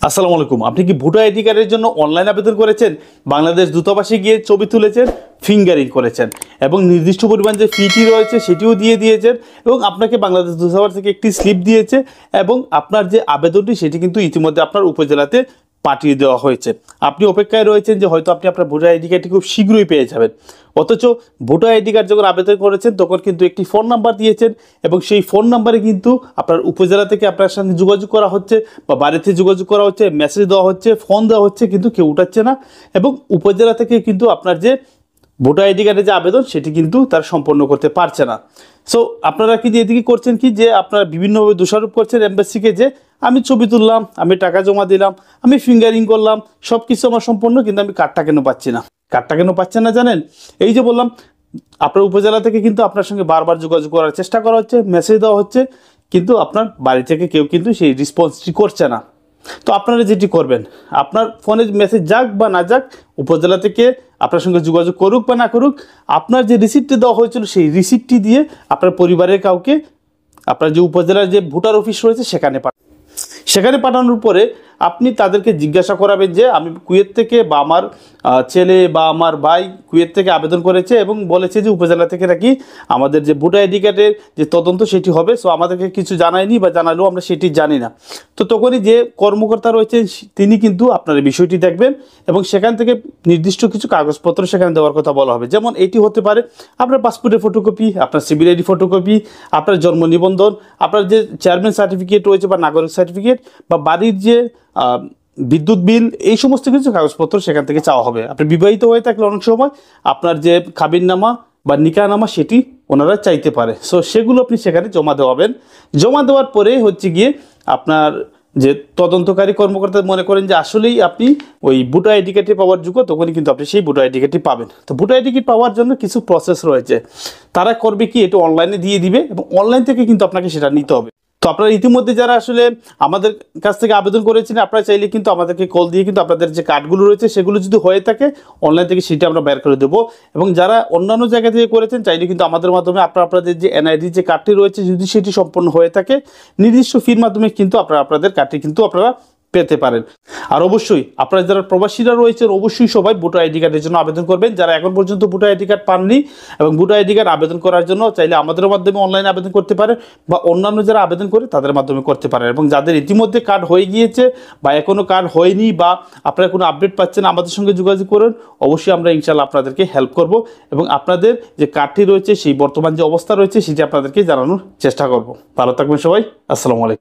আসসালামু আলাইকুম। আপনি কি ভোটার আইডি কার্ডের জন্য অনলাইন আবেদন করেছেন, বাংলাদেশ দূতাবাসে গিয়ে ছবি তুলেছেন, ফিঙ্গারিং করেছেন এবং নির্দিষ্ট পরিমাণ যে ফিটি রয়েছে সেটিও দিয়ে দিয়েছেন এবং আপনাকে বাংলাদেশ দূতাবাস থেকে একটি স্লিপ দিয়েছে এবং আপনার যে আবেদনটি সেটি কিন্তু ইতিমধ্যে আপনার উপজেলাতে পাঠিয়ে দেওয়া হয়েছে। আপনি অপেক্ষায় রয়েছেন যে হয়তো আপনি আপনার ভোটার আইডি কার্ডটি খুব শীঘ্রই পেয়ে যাবেন, অথচ ভোটার আইডি কার্ড যখন আবেদন করেছেন তখন কিন্তু একটি ফোন নাম্বার দিয়েছেন এবং সেই ফোন নাম্বারে কিন্তু আপনার উপজেলা থেকে আপনার সঙ্গে যোগাযোগ করা হচ্ছে বা বাড়িতে যোগাযোগ করা হচ্ছে, মেসেজ দেওয়া হচ্ছে, ফোন দেওয়া হচ্ছে, কিন্তু কেউ উঠাচ্ছে না এবং উপজেলা থেকে কিন্তু আপনার যে ভোটার আইডি কার্ডের যে আবেদন সেটি কিন্তু তারা সম্পন্ন করতে পারছে না। সো আপনারা কি এদিকে করছেন কি যে আপনারা বিভিন্নভাবে দোষারোপ করছেন এমবাসিকে যে আমি ছবি তুললাম, আমি টাকা জমা দিলাম, আমি ফিঙ্গারিং করলাম, সব কিছু আমার সম্পন্ন, কিন্তু আমি কার্ডটা কেন পাচ্ছি না। কার্ডটা কেন পাচ্ছেন না জানেন? এই যে বললাম, আপনার উপজেলা থেকে কিন্তু আপনার সঙ্গে বারবার যোগাযোগ করার চেষ্টা করা হচ্ছে, মেসেজ দেওয়া হচ্ছে, কিন্তু আপনার বাড়ি থেকে কেউ কিন্তু সেই রেসপন্সটি করছে না। তো আপনারা যেটি করবেন, আপনার ফোনে মেসেজ যাক বা না যাক, উপজেলা থেকে আপনার সঙ্গে যোগাযোগ করুক বা না করুক, আপনার যে রিসিপ্টটি দেওয়া হয়েছিল সেই রিসিপ্টটি দিয়ে আপনার পরিবারের কাউকে আপনার যে উপজেলার যে ভোটার অফিস রয়েছে সেখানে পাঠানোর পরে আপনি তাদেরকে জিজ্ঞাসা করাবেন যে আমি কুয়েত থেকে বা আমার ছেলে বা আমার ভাই কুয়েত থেকে আবেদন করেছে এবং বলেছে যে উপজেলা থেকে নাকি আমাদের যে ভোটার আইডি কার্ডের যে তদন্ত সেটি হবে, সো আমাদেরকে কিছু জানায়নি বা জানালেও আমরা সেটি জানি না। তো তখনই যে কর্মকর্তা রয়েছেন তিনি কিন্তু আপনার এই বিষয়টি দেখবেন এবং সেখান থেকে নির্দিষ্ট কিছু কাগজপত্র সেখানে দেওয়ার কথা বলা হবে। যেমন এটি হতে পারে আপনার পাসপোর্টের ফটোকপি, আপনার সিভিল আইডি ফটোকপি, আপনার জন্ম নিবন্ধন, আপনার যে চেয়ারম্যান সার্টিফিকেট রয়েছে বা নাগরিক সার্টিফিকেট বা বাড়ির যে বিদ্যুৎ বিল, এই সমস্ত কিছু কাগজপত্র সেখান থেকে চাওয়া হবে। আপনি বিবাহিত হয়ে থাকলে অনেক সময় আপনার যে কাবিননামা বা নিকাহনামা সেটি ওনারা চাইতে পারে। সো সেগুলো আপনি সেখানে জমা দেওয়াবেন। জমা দেওয়ার পরে হচ্ছে গিয়ে আপনার যে তদন্তকারী কর্মকর্তা মনে করেন যে আসলেই আপনি ওই ভোটার আইডি কার্ডটি পাওয়ার যোগ্য, তখনই কিন্তু আপনি সেই ভোটার আইডি কার্ডটি পাবেন। তো ভোটার আইডি কার্ড পাওয়ার জন্য কিছু প্রসেস রয়েছে, তারা করবে কি এটা অনলাইনে দিয়ে দিবে এবং অনলাইন থেকে কিন্তু আপনাকে সেটা নিতে হবে। তো আপনারা ইতিমধ্যে যারা আসলে আমাদের কাছ থেকে আবেদন করেছেন, আপনারা চাইলে কিন্তু আমাদেরকে কল দিয়ে কিন্তু আপনাদের যে কার্ডগুলো রয়েছে সেগুলো যদি হয়ে থাকে অনলাইন থেকে সেটা আমরা বের করে দেবো। এবং যারা অন্যান্য জায়গা থেকে করেছেন চাইলে কিন্তু আমাদের মাধ্যমে আপনাদের যে এনআইডি যে কার্ডটি রয়েছে যদি সেটি সম্পন্ন হয়ে থাকে নির্দিষ্ট ফির মাধ্যমে কিন্তু আপনাদের কার্ডটি কিন্তু আপনারা পেতে পারেন। আর অবশ্যই আপনারা যারা প্রবাসীরা রয়েছেন অবশ্যই সবাই ভোটার আইডি কার্ডের জন্য আবেদন করবেন। যারা এখন পর্যন্ত ভোটার আইডি কার্ড পাননি এবং ভোটার আইডি কার্ড আবেদন করার জন্য চাইলে আমাদের মাধ্যমে অনলাইনে আবেদন করতে পারেন বা অন্যান্য যারা আবেদন করে তাদের মাধ্যমে করতে পারেন। এবং যাদের ইতিমধ্যে কার্ড হয়ে গিয়েছে বা এখনও কার্ড হয়নি বা আপনারা কোনো আপডেট পাচ্ছেন আমাদের সঙ্গে যোগাযোগ করুন, অবশ্যই আমরা ইনশাআল্লাহ আপনাদেরকে হেল্প করব এবং আপনাদের যে কার্ডটি রয়েছে সেই বর্তমান যে অবস্থা রয়েছে সেটি আপনাদেরকে জানানোর চেষ্টা করব। ভালো থাকবেন সবাই। আসসালামু আলাইকুম।